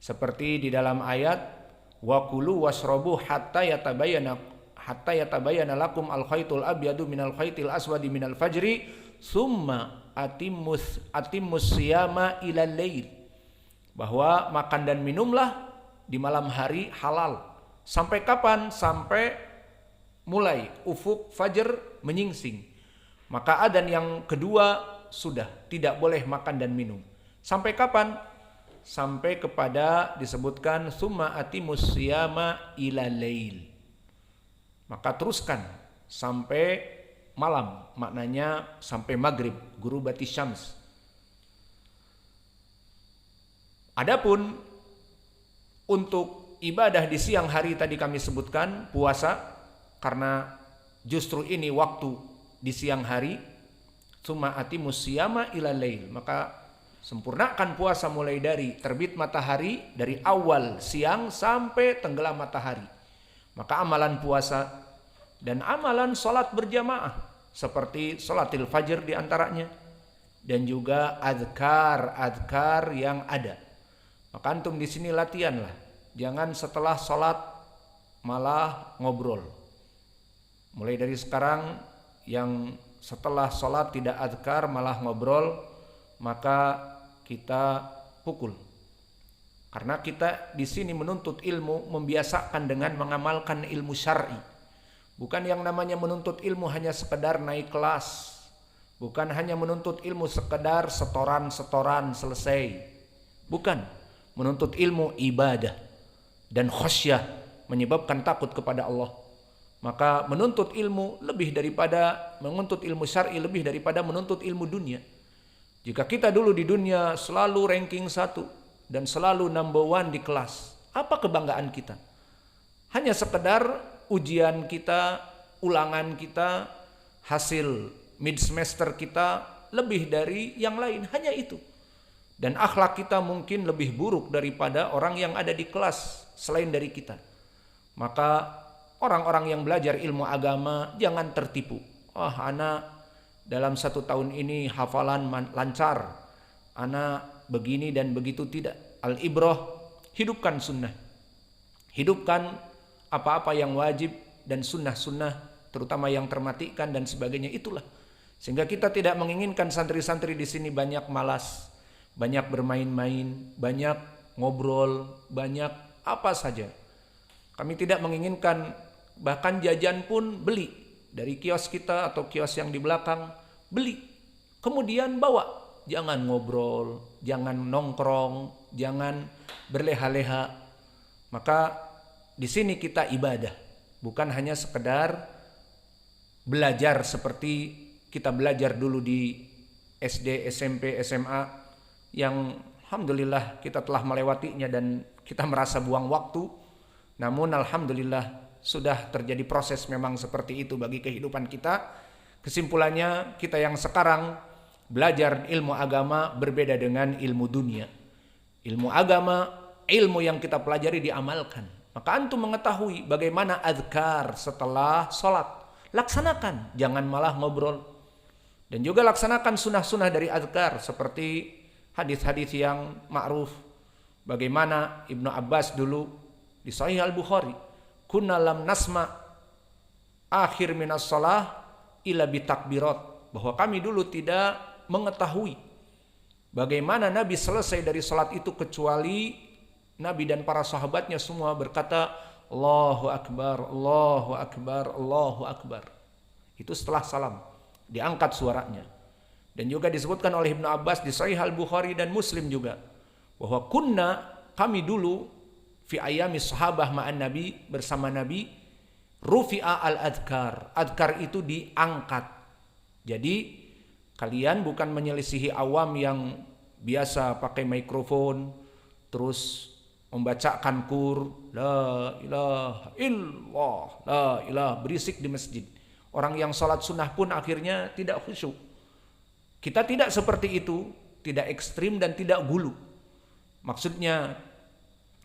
Seperti di dalam ayat wa kulu washrabu hatta yatabayyana lakum al-khaytul abyadu minal khaytil aswadi minal fajri summa atimmus siyama ilal lail. Bahwa makan dan minumlah di malam hari halal. Sampai kapan? Sampai mulai ufuk fajar menyingsing. Maka adzan yang kedua sudah tidak boleh makan dan minum. Sampai kapan? Sampai kepada disebutkan summa atimus siyama ila lail. Maka teruskan sampai malam, maknanya sampai maghrib, ghurubati syams. Adapun untuk ibadah di siang hari tadi kami sebutkan puasa, karena justru ini waktu di siang hari, summa atimus siyama ila lail, maka sempurnakan puasa mulai dari terbit matahari, dari awal siang sampai tenggelam matahari. Maka amalan puasa dan amalan sholat berjamaah seperti sholatil fajr diantaranya, dan juga adkar yang ada. Maka antum di sini latihanlah, jangan setelah sholat malah ngobrol. Mulai dari sekarang yang setelah sholat tidak adkar malah ngobrol, maka kita pukul. Karena kita di sini menuntut ilmu, membiasakan dengan mengamalkan ilmu syar'i. Bukan yang namanya menuntut ilmu hanya sekedar naik kelas. Bukan hanya menuntut ilmu sekedar setoran selesai. Bukan. Menuntut ilmu ibadah dan khasyah, menyebabkan takut kepada Allah. Maka menuntut ilmu lebih daripada menuntut ilmu syar'i, lebih daripada menuntut ilmu dunia. Jika kita dulu di dunia selalu ranking 1 dan selalu number 1 di kelas, apa kebanggaan kita? Hanya sekedar ujian kita, ulangan kita, hasil mid semester kita lebih dari yang lain, hanya itu. Dan akhlak kita mungkin lebih buruk daripada orang yang ada di kelas selain dari kita. Maka orang-orang yang belajar ilmu agama jangan tertipu. Anak dalam 1 tahun ini hafalan lancar, anak begini dan begitu, tidak. Al-ibrah, hidupkan sunnah. Hidupkan apa-apa yang wajib dan sunnah-sunnah, terutama yang termatikan dan sebagainya, itulah. Sehingga kita tidak menginginkan santri-santri di sini banyak malas, banyak bermain-main, banyak ngobrol, banyak apa saja. Kami tidak menginginkan, bahkan jajan pun beli dari kios kita atau kios yang di belakang, beli. Kemudian bawa. Jangan ngobrol, jangan nongkrong, jangan berleha-leha. Maka di sini kita ibadah, bukan hanya sekedar belajar seperti kita belajar dulu di SD, SMP, SMA, yang alhamdulillah kita telah melewatinya dan kita merasa buang waktu. Namun alhamdulillah sudah terjadi proses memang seperti itu bagi kehidupan kita. Kesimpulannya, kita yang sekarang belajar ilmu agama berbeda dengan ilmu dunia. Ilmu agama, ilmu yang kita pelajari diamalkan. Maka antum mengetahui bagaimana azkar setelah sholat. Laksanakan, jangan malah ngobrol. Dan juga laksanakan sunnah-sunnah dari azkar seperti hadis-hadis yang ma'ruf. Bagaimana Ibnu Abbas dulu di Sahih Al-Bukhari, kunna lam nasma akhir minas shalah illa bitakbirat, bahwa kami dulu tidak mengetahui bagaimana Nabi selesai dari salat itu kecuali Nabi dan para sahabatnya semua berkata Allahu Akbar, Allahu Akbar, Allahu Akbar. Itu setelah salam, diangkat suaranya. Dan juga disebutkan oleh Ibnu Abbas di Sahih Al-Bukhari dan Muslim juga, bahwa kami dulu fi ayami sahabah ma'an Nabi, bersama Nabi, rufi'a al-adkar, adkar itu diangkat. Jadi kalian bukan menyelisihi awam yang biasa pakai mikrofon terus membacakan kur la ilaha illallah, la ilaha, berisik di masjid. Orang yang sholat sunnah pun akhirnya tidak khusyuk. Kita tidak seperti itu, tidak ekstrim dan tidak gulu. Maksudnya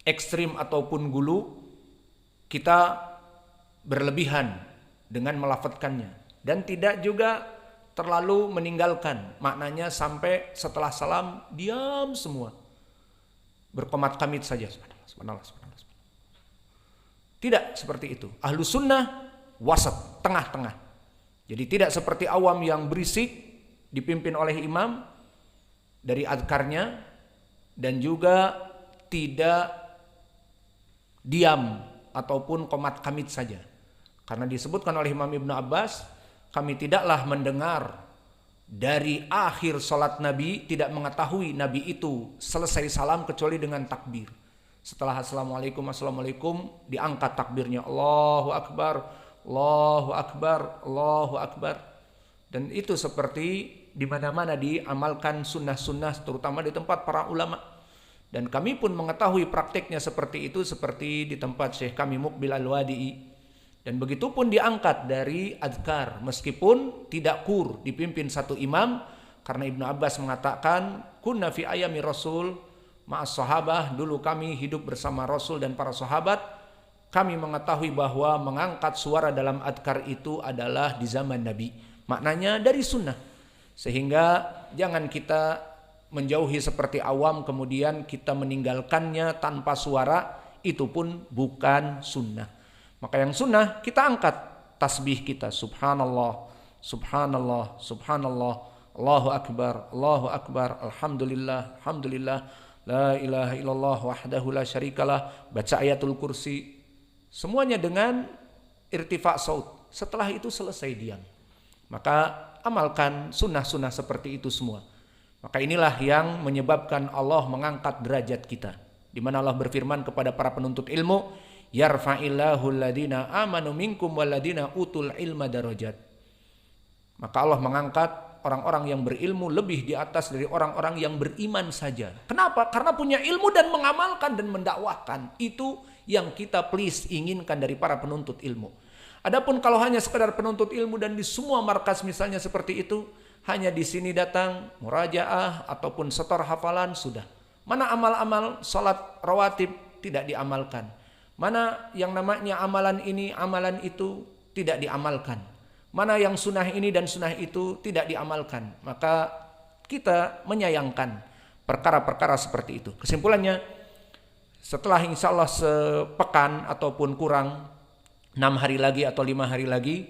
ekstrim ataupun gulu, kita berlebihan dengan melafadzkannya, dan tidak juga terlalu meninggalkan, maknanya sampai setelah salam diam semua. berkomat kamit saja. Subhanallah, subhanallah, subhanallah. Tidak seperti itu. Ahlu sunnah wasat, tengah-tengah. Jadi tidak seperti awam yang berisik dipimpin oleh imam dari adkarnya, dan juga tidak diam ataupun komat kamit saja. Karena disebutkan oleh Imam Ibnu Abbas, kami tidaklah mendengar dari akhir salat Nabi, tidak mengetahui Nabi itu selesai salam kecuali dengan takbir. Setelah assalamualaikum, assalamualaikum, diangkat takbirnya, Allahu Akbar, Allahu Akbar, Allahu Akbar. Dan itu seperti di mana-mana diamalkan sunnah-sunnah, terutama di tempat para ulama. Dan kami pun mengetahui prakteknya seperti itu, seperti di tempat Syekh kami Muqbil Al-Wadi'i. Dan begitu pun diangkat dari azkar, meskipun tidak kur, dipimpin satu imam, karena Ibnu Abbas mengatakan, kunna fi ayami Rasul ma'as sahabah, dulu kami hidup bersama Rasul dan para sahabat, kami mengetahui bahwa mengangkat suara dalam azkar itu adalah di zaman Nabi. Maknanya dari sunnah. Sehingga jangan kita menjauhi seperti awam, kemudian kita meninggalkannya tanpa suara, itu pun bukan sunnah. Maka yang sunnah kita angkat tasbih kita, subhanallah, subhanallah, subhanallah, Allahu Akbar, Allahu Akbar, alhamdulillah, alhamdulillah, la ilaha illallah wahdahu la syarikalah, baca ayatul kursi, semuanya dengan irtifa' saut. Setelah itu selesai diam. Maka amalkan sunnah-sunnah seperti itu semua. Maka inilah yang menyebabkan Allah mengangkat derajat kita. Di mana Allah berfirman kepada para penuntut ilmu, yarfa'illahu alladhina amanu minkum walladhina utul ilma darajat. Maka Allah mengangkat orang-orang yang berilmu lebih di atas dari orang-orang yang beriman saja. Kenapa? Karena punya ilmu dan mengamalkan dan mendakwahkan. Itu yang kita please inginkan dari para penuntut ilmu. Adapun kalau hanya sekedar penuntut ilmu dan di semua markas misalnya seperti itu, hanya di sini datang murajaah ataupun setor hafalan, sudah. Mana amal-amal salat rawatib tidak diamalkan. Mana yang namanya amalan ini, amalan itu tidak diamalkan. Mana yang sunnah ini dan sunnah itu tidak diamalkan. Maka kita menyayangkan perkara-perkara seperti itu. Kesimpulannya, setelah insya Allah sepekan ataupun kurang 6 hari lagi atau 5 hari lagi,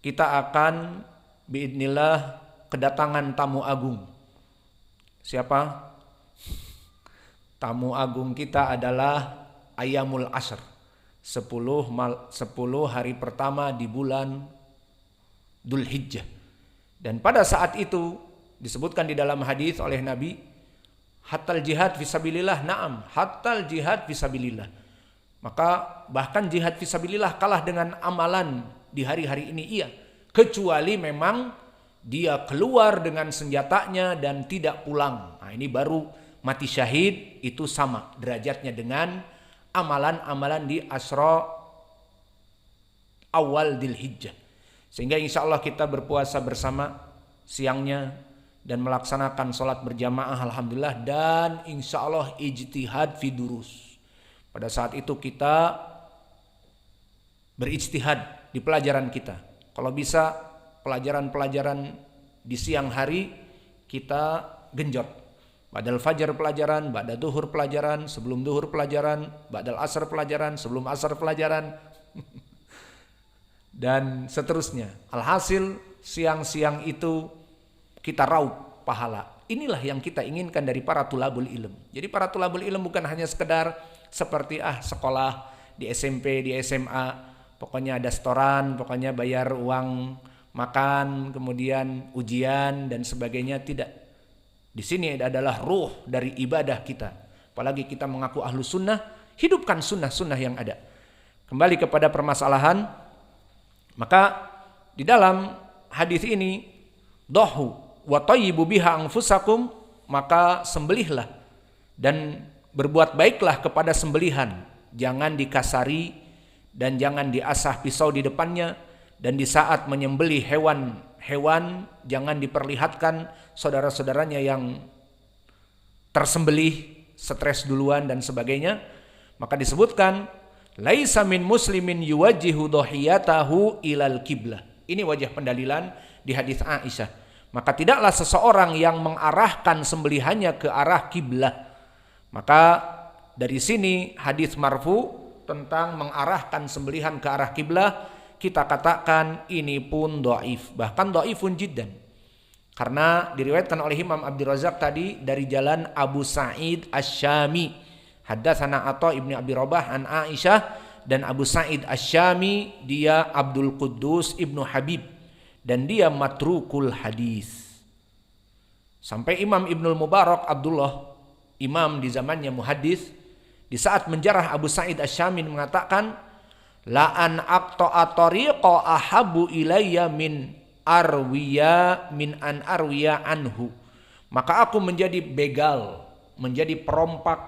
kita akan biidznillah kedatangan tamu agung. Siapa? Tamu agung kita adalah Ayamul Ashr, 10 hari pertama di bulan Dzulhijjah. Dan pada saat itu disebutkan di dalam hadis oleh Nabi, hatal jihad fisabilillah, na'am, hatal jihad fisabilillah. Maka bahkan jihad fisabilillah kalah dengan amalan di hari-hari ini, iya, kecuali memang dia keluar dengan senjatanya dan tidak pulang. Nah, ini baru mati syahid, itu sama derajatnya dengan amalan-amalan di Asyra awal Dzulhijjah. Sehingga insya Allah kita berpuasa bersama siangnya dan melaksanakan sholat berjamaah, alhamdulillah, dan insya Allah ijtihad fi durus. Pada saat itu kita berijtihad di pelajaran kita. Kalau bisa pelajaran-pelajaran di siang hari kita genjot. Ba'dal fajar pelajaran, ba'da duhur pelajaran, sebelum duhur pelajaran, ba'dal asar pelajaran, sebelum asar pelajaran, dan seterusnya. Alhasil siang-siang itu kita raup pahala. Inilah yang kita inginkan dari para tulabul ilm. Jadi para tulabul ilm bukan hanya sekedar seperti sekolah di SMP, di SMA, pokoknya ada setoran, pokoknya bayar uang makan, kemudian ujian dan sebagainya, tidak. Di sini adalah ruh dari ibadah kita. Apalagi kita mengaku ahlu sunnah, hidupkan sunnah-sunnah yang ada. Kembali kepada permasalahan, maka di dalam hadis ini, dohu wa tayyibu biha anfusakum, maka sembelihlah dan berbuat baiklah kepada sembelihan. Jangan dikasari dan jangan diasah pisau di depannya, dan di saat menyembelih hewan jangan diperlihatkan saudara-saudaranya yang tersembelih, stres duluan dan sebagainya. Maka disebutkan laisa min muslimin yuwajjihu dhahiyatahu ilal qiblah. Ini wajah pendalilan di hadis Aisyah. Maka tidaklah seseorang yang mengarahkan sembelihannya ke arah kiblah. Maka dari sini hadis marfu tentang mengarahkan sembelihan ke arah kiblah kita katakan ini pun dhaif, bahkan dhaifun jiddan. Karena diriwayatkan oleh Imam Abdul Razak tadi dari jalan Abu Sa'id Asy-Syami. Haddatsana Atha ibni Abi Rabah an Aisyah, dan Abu Sa'id Asy-Syami dia Abdul Quddus ibnu Habib dan dia matrukul hadis. Sampai Imam Ibnul Mubarak Abdullah, imam di zamannya muhaddis, di saat menjarah Abu Sa'id Asy-Syami mengatakan, la an aqta'a tariqa ahabu ilayya min an arwiya anhu. Maka aku menjadi begal, menjadi perompak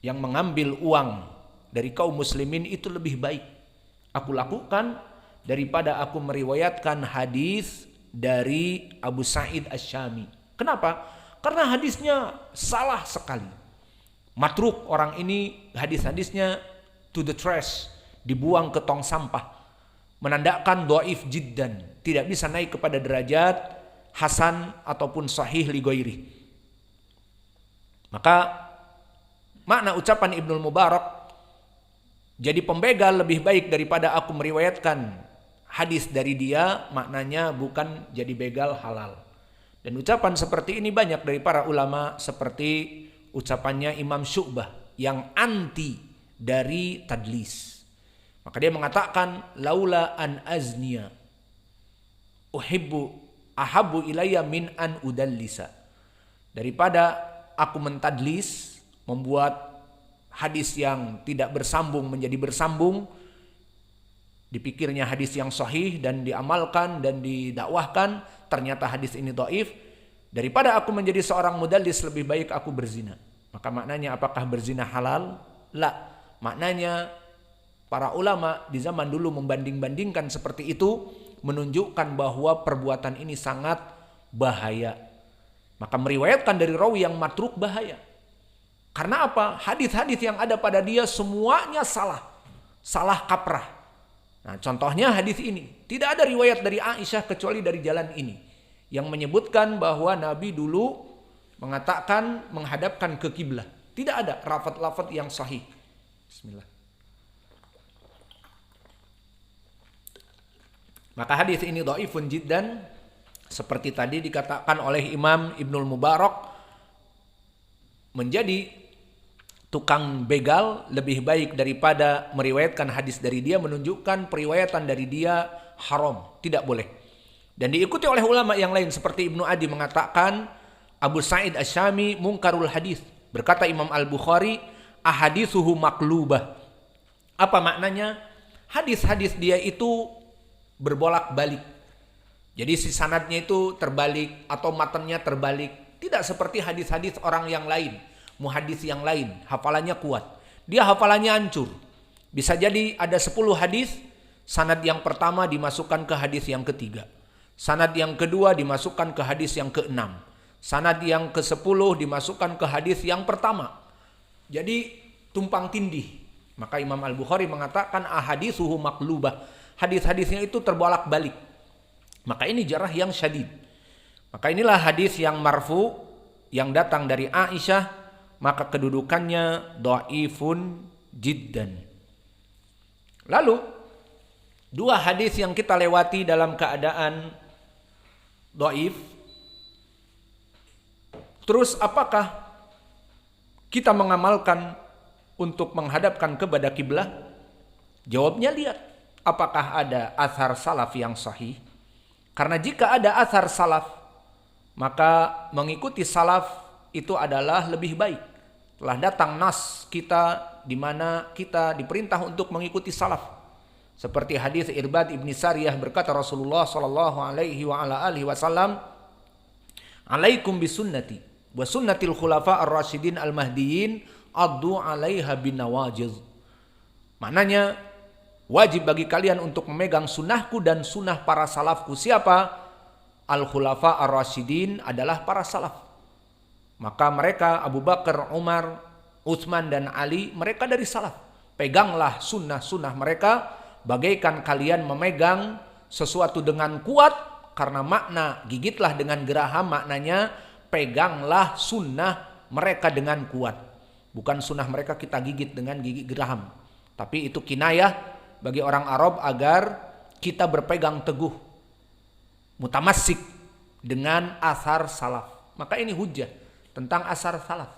yang mengambil uang dari kaum muslimin itu lebih baik aku lakukan daripada aku meriwayatkan hadis dari Abu Sa'id Asy-Syami. Kenapa? Karena hadisnya salah sekali. Matruk, orang ini hadis-hadisnya to the trash, dibuang ke tong sampah. Menandakan dhaif jiddan, tidak bisa naik kepada derajat hasan ataupun sahih li ghairi. Maka makna ucapan Ibnul Mubarak, jadi pembegal lebih baik daripada aku meriwayatkan hadis dari dia, maknanya bukan jadi begal halal. Dan ucapan seperti ini banyak dari para ulama, seperti ucapannya Imam Syu'bah yang anti dari tadlis. Maka dia mengatakan, laula an azniya ahabu ilayya min an udallisa. Daripada aku mentadlis, membuat hadis yang tidak bersambung menjadi bersambung, dipikirnya hadis yang sahih dan diamalkan dan didakwahkan, ternyata hadis ini dhaif. Daripada aku menjadi seorang mudallis, lebih baik aku berzina. Maka maknanya apakah berzina halal? La. Maknanya para ulama di zaman dulu membanding-bandingkan seperti itu, menunjukkan bahwa perbuatan ini sangat bahaya. Maka meriwayatkan dari rawi yang matruk bahaya. Karena apa? Hadis-hadis yang ada pada dia semuanya salah. Salah kaprah. Nah, contohnya hadis ini. Tidak ada riwayat dari Aisyah kecuali dari jalan ini, yang menyebutkan bahwa Nabi dulu mengatakan menghadapkan ke kiblah. Tidak ada lafaz-lafaz yang sahih. Bismillah. Maka hadis ini dhaifun jiddan, seperti tadi dikatakan oleh Imam Ibnul Mubarak, menjadi tukang begal lebih baik daripada meriwayatkan hadis dari dia, menunjukkan periwayatan dari dia haram, tidak boleh. Dan diikuti oleh ulama yang lain seperti Ibnu Adi mengatakan Abu Sa'id Asy-Syami mungkarul hadis. Berkata Imam Al-Bukhari, ahadithuhu maklubah. Apa maknanya? Hadis-hadis dia itu berbolak-balik. Jadi si sanadnya itu terbalik atau matanya terbalik. Tidak seperti hadis-hadis orang yang lain, muhadis yang lain, hafalannya kuat. Dia hafalannya hancur. Bisa jadi ada 10 hadis, sanad yang pertama dimasukkan ke hadis yang ketiga. Sanad yang kedua dimasukkan ke hadis yang keenam. Sanad yang ke-10 dimasukkan ke hadis yang pertama. Jadi tumpang tindih. Maka Imam Al-Bukhari mengatakan ahadithuhu maklubah. Hadis-hadisnya itu terbolak-balik. Maka ini jarah yang syadid. Maka inilah hadis yang marfu yang datang dari Aisyah, maka kedudukannya dhaifun jiddan. Lalu dua hadis yang kita lewati dalam keadaan dhaif. Terus apakah kita mengamalkan untuk menghadapkan kepada kiblah? Jawabnya lihat, apakah ada athar salaf yang sahih? Karena jika ada athar salaf, maka mengikuti salaf itu adalah lebih baik. Telah datang nas kita di mana kita diperintah untuk mengikuti salaf. Seperti hadis Irbad ibni Sariyah, berkata Rasulullah sallallahu alaihi wa ala alihi wasallam, "Alaikum bisunnati wa sunnatil khulafa ar-rasyidin al-mahdiyyin addu 'alaiha bin nawajiz." Maknanya wajib bagi kalian untuk memegang sunnahku dan sunnah para salafku. Siapa? Al-khulafa ar-rasyidin adalah para salaf. Maka mereka Abu Bakar, Umar, Utsman dan Ali, mereka dari salaf. Peganglah sunnah-sunnah mereka bagaikan kalian memegang sesuatu dengan kuat, karena makna gigitlah dengan geraham maknanya peganglah sunnah mereka dengan kuat. Bukan sunnah mereka kita gigit dengan gigi geraham. Tapi itu kinayah bagi orang Arab agar kita berpegang teguh, mutamassik dengan asar salaf. Maka ini hujjah tentang asar salaf.